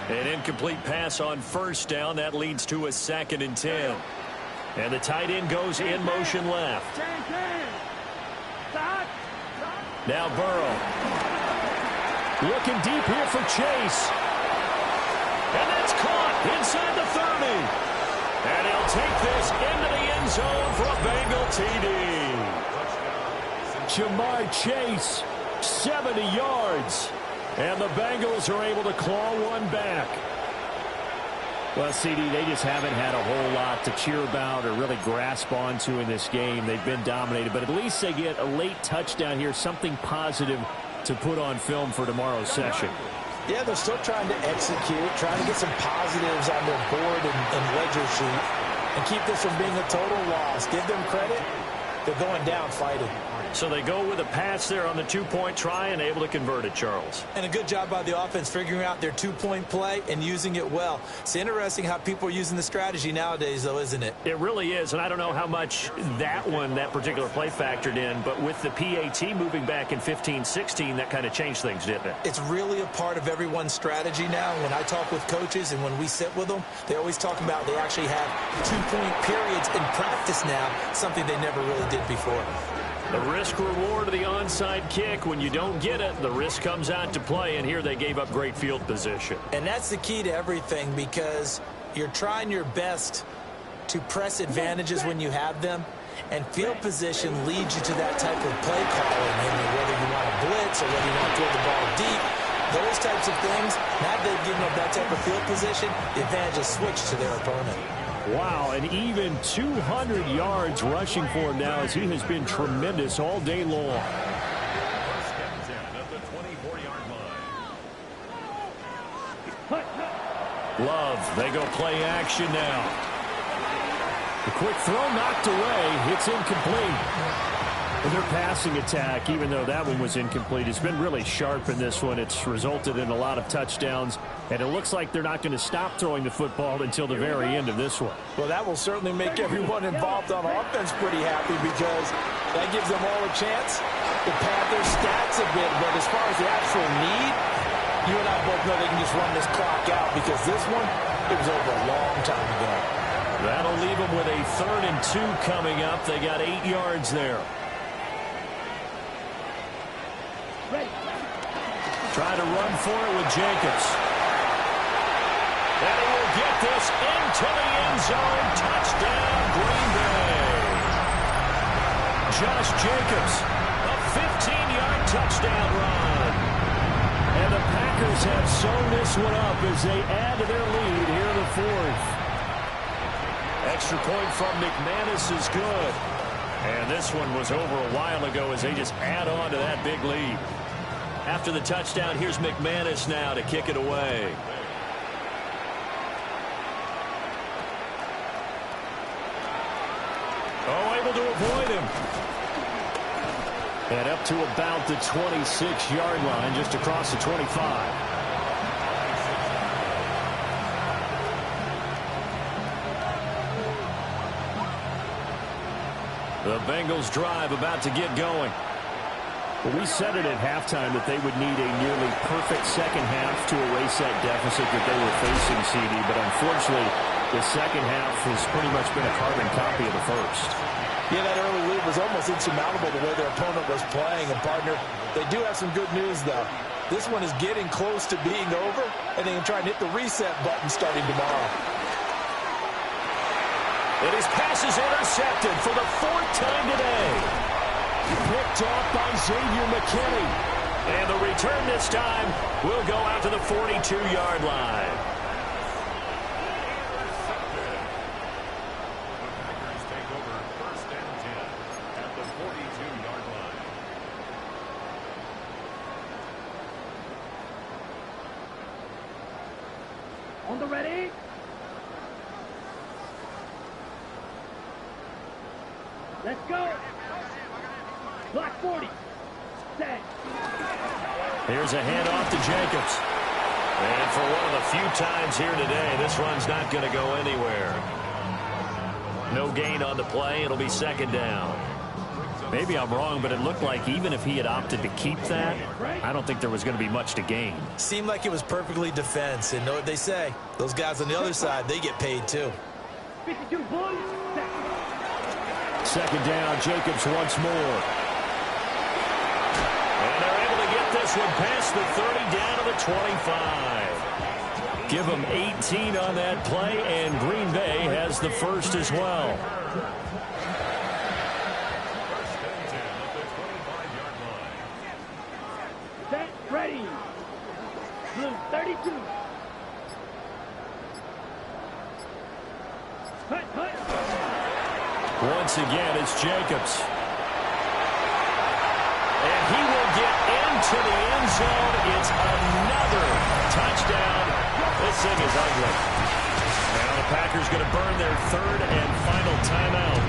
An incomplete pass on first down. That leads to a 2nd and 10. And the tight end goes in motion left. Now Burrow. Looking deep here for Chase. And that's caught inside the 30. And he'll take this into the end zone for a Bengal TD. Jamar Chase, 70 yards. And the Bengals are able to claw one back. Well, CD, they just haven't had a whole lot to cheer about or really grasp onto in this game. They've been dominated, but at least they get a late touchdown here, something positive to put on film for tomorrow's session. Yeah, they're still trying to execute, trying to get some positives on their board and ledger sheet and keep this from being a total loss. Give them credit. They're going down fighting. So they go with a pass there on the 2-point try and able to convert it, Charles. And a good job by the offense figuring out their 2-point play and using it well. It's interesting how people are using the strategy nowadays, though, isn't it? It really is, and I don't know how much that particular play factored in, but with the PAT moving back in 15-16, that kind of changed things, didn't it? It's really a part of everyone's strategy now. When I talk with coaches and when we sit with them, they always talk about they actually have 2-point periods in practice now, something they never really did before. The risk-reward of the onside kick, when you don't get it, the risk comes out to play, and here they gave up great field position. And that's the key to everything, because you're trying your best to press advantages when you have them, and field position leads you to that type of play calling. I mean, whether you want to blitz or whether you want to throw the ball deep, those types of things, now they've given up that type of field position, the advantage is switched to their opponent. Wow, and even 200 yards rushing for him now as he has been tremendous all day long. Love, they go play action now. The quick throw knocked away. It's incomplete. And their passing attack, even though that one was incomplete, has been really sharp in this one. It's resulted in a lot of touchdowns, and it looks like they're not going to stop throwing the football until the very end of this one. Well, that will certainly make everyone involved on offense pretty happy, because that gives them all a chance to pad their stats a bit. But as far as the actual need, you and I both know they can just run this clock out, because this one, it was over a long time ago. That'll leave them with a 3rd and 2 coming up. They got 8 yards there. Try to run for it with Jacobs. And he will get this into the end zone. Touchdown, Green Bay. Josh Jacobs, a 15-yard touchdown run. And the Packers have sewn this one up as they add to their lead here in the 4th. Extra point from McManus is good. And this one was over a while ago as they just add on to that big lead. After the touchdown, here's McManus now to kick it away. Oh, able to avoid him. And up to about the 26-yard line, just across the 25. The Bengals drive about to get going. Well, we said it at halftime that they would need a nearly perfect second half to erase that deficit that they were facing, CD. But unfortunately, the second half has pretty much been a carbon copy of the first. Yeah, that early lead was almost insurmountable the way their opponent was playing. And, partner, they do have some good news, though. This one is getting close to being over, and they can try and hit the reset button starting tomorrow. And his pass is intercepted for the 4th time today. Picked off by Xavier McKinney. And the return this time will go out to the 42-yard line. On the ready. Let's go. Block 40. Set. Here's a handoff to Jacobs. And for one of the few times here today, this run's not going to go anywhere. No gain on the play. It'll be second down. Maybe I'm wrong, but it looked like even if he had opted to keep that, I don't think there was going to be much to gain. Seemed like it was perfectly defense. And know what they say? Those guys on the other side, they get paid too. 52 boys. Second down, Jacobs once more. And they're able to get this one past the 30 down to the 25. Give them 18 on that play, and Green Bay has the first as well. Set. Ready. Blue 32. Hut, hut. Once again, it's Jacobs. And he will get into the end zone. It's another touchdown. This thing is ugly. Now the Packers going to burn their third and final timeout.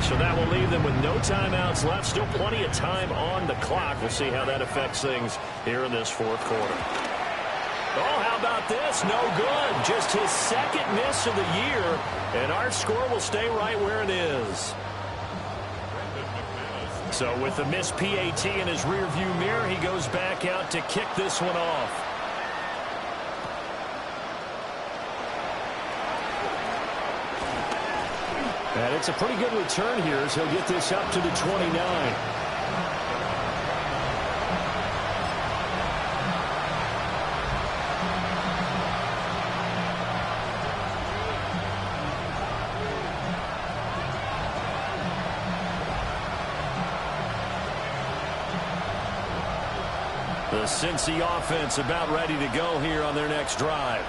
So that will leave them with no timeouts left. Still plenty of time on the clock. We'll see how that affects things here in this fourth quarter. Oh, how about this? No good. Just his second miss of the year, and our score will stay right where it is. So with the missed PAT in his rearview mirror, he goes back out to kick this one off. And it's a pretty good return here as he'll get this up to the 29. The Cincy offense about ready to go here on their next drive.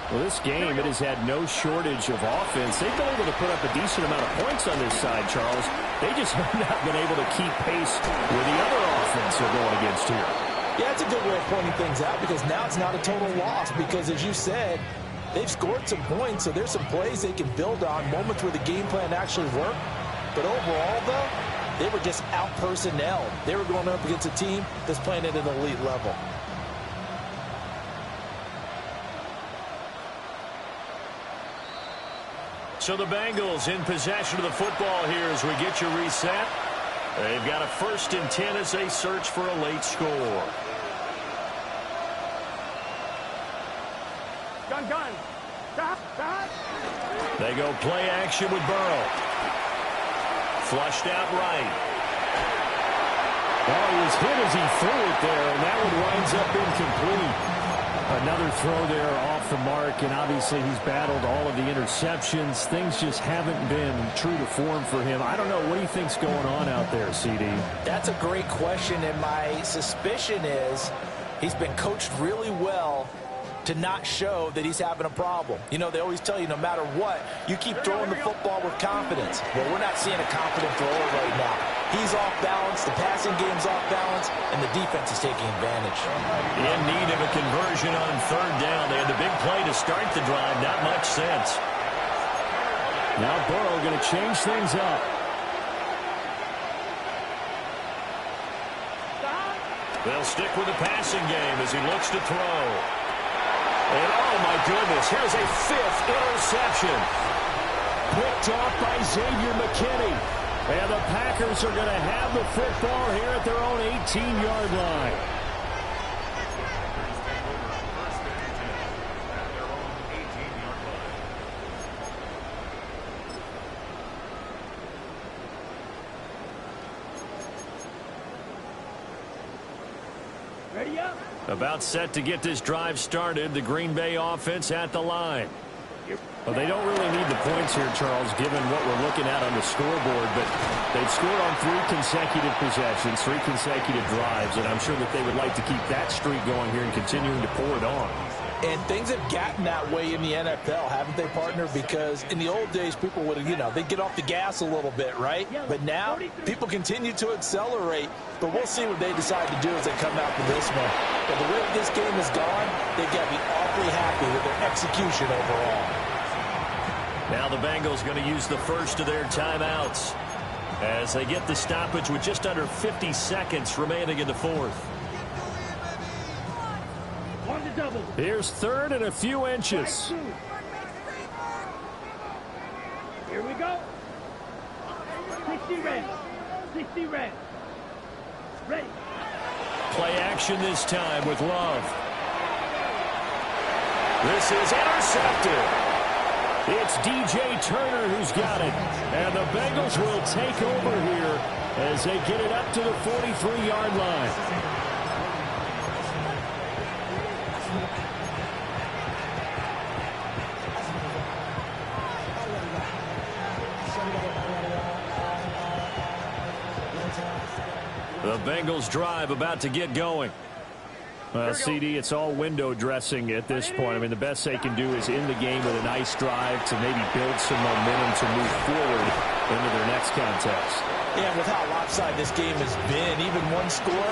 Well, this game, it has had no shortage of offense. They've been able to put up a decent amount of points on this side, Charles. They just have not been able to keep pace with the other offense they're going against here. Yeah, it's a good way of pointing things out because now it's not a total loss because, as you said, they've scored some points, so there's some plays they can build on, moments where the game plan actually worked. But overall, though, they were just out-personnel. They were going up against a team that's playing at an elite level. So the Bengals in possession of the football here as we get you reset. They've got a 1st and 10 as they search for a late score. Gun. Stop. They go play action with Burrow. Flushed out right. Oh, he was hit as he threw it there, and that one winds up incomplete. Another throw there off the mark, and obviously he's battled all of the interceptions. Things just haven't been true to form for him. I don't know. What do you think's going on out there, CD? That's a great question, and my suspicion is he's been coached really well to not show that he's having a problem. You know, they always tell you no matter what, you keep throwing the football with confidence. Well, we're not seeing a confident thrower right now. He's off balance, the passing game's off balance, and the defense is taking advantage. In need of a conversion on 3rd down. They had the big play to start the drive. Not much sense. Now Burrow going to change things up. They'll stick with the passing game as he looks to throw. And oh my goodness, here's a 5th interception. Picked off by Xavier McKinney. And the Packers are going to have the football here at their own 18-yard line. Ready up. About set to get this drive started. The Green Bay offense at the line. Well, they don't really need the points here, Charles, given what we're looking at on the scoreboard. But they've scored on 3 consecutive possessions, 3 consecutive drives, and I'm sure that they would like to keep that streak going here and continuing to pour it on. And things have gotten that way in the NFL, haven't they, partner? Because in the old days, people would, they'd get off the gas a little bit, right? But now, people continue to accelerate. But we'll see what they decide to do as they come out for this one. But the way this game has gone, they've got to be awfully happy with their execution overall. Now the Bengals going to use the first of their timeouts as they get the stoppage with just under 50 seconds remaining in the fourth. Here's third and a few inches. Here we go. 60 red. 60 red. Ready. Play action this time with Love. This is intercepted. It's DJ Turner who's got it. And the Bengals will take over here as they get it up to the 43-yard line. The Bengals drive about to get going. Well, CD, it's all window dressing at this point. I mean, the best they can do is in the game with a nice drive to maybe build some momentum to move forward into their next contest. Yeah, with how lopsided this game has been, even one score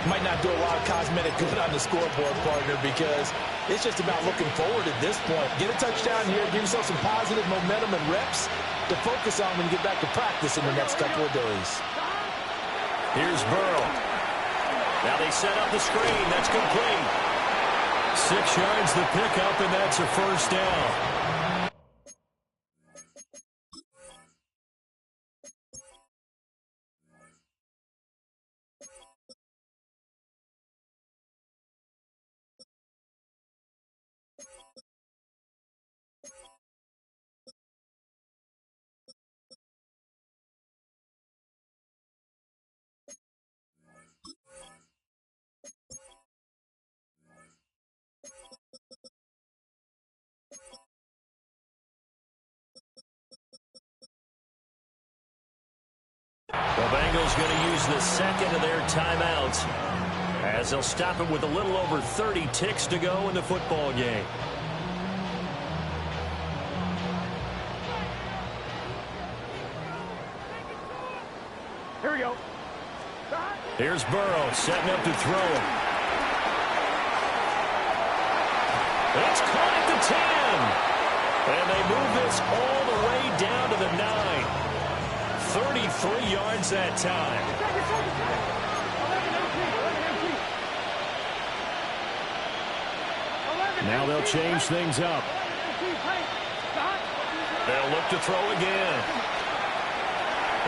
might not do a lot of cosmetic good on the scoreboard, partner, because it's just about looking forward at this point. Get a touchdown here, give yourself some positive momentum and reps to focus on when you get back to practice in the next couple of days. Here's Burrow. Now they set up the screen. That's complete. 6 yards the pickup, and that's a first down. The Bengals going to use the second of their timeouts as they'll stop it with a little over 30 ticks to go in the football game. Here we go. Here's Burrow setting up to throw it. It's caught at the 10. And they move this all the way down to the 9. 33 yards that time. Now they'll change things up. They'll look to throw again.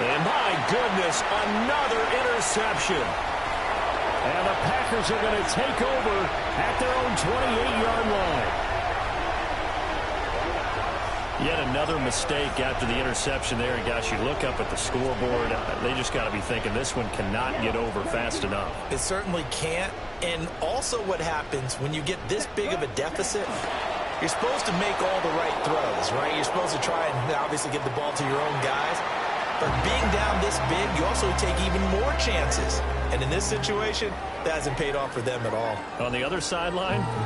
And my goodness, another interception. And the Packers are going to take over at their own 28-yard line. Yet another mistake after the interception there. And gosh, you look up at the scoreboard, they just got to be thinking this one cannot get over fast enough. It certainly can't. And also what happens when you get this big of a deficit, you're supposed to make all the right throws, right? You're supposed to try and obviously get the ball to your own guys. But being down this big, you also take even more chances. And in this situation, that hasn't paid off for them at all. On the other sideline,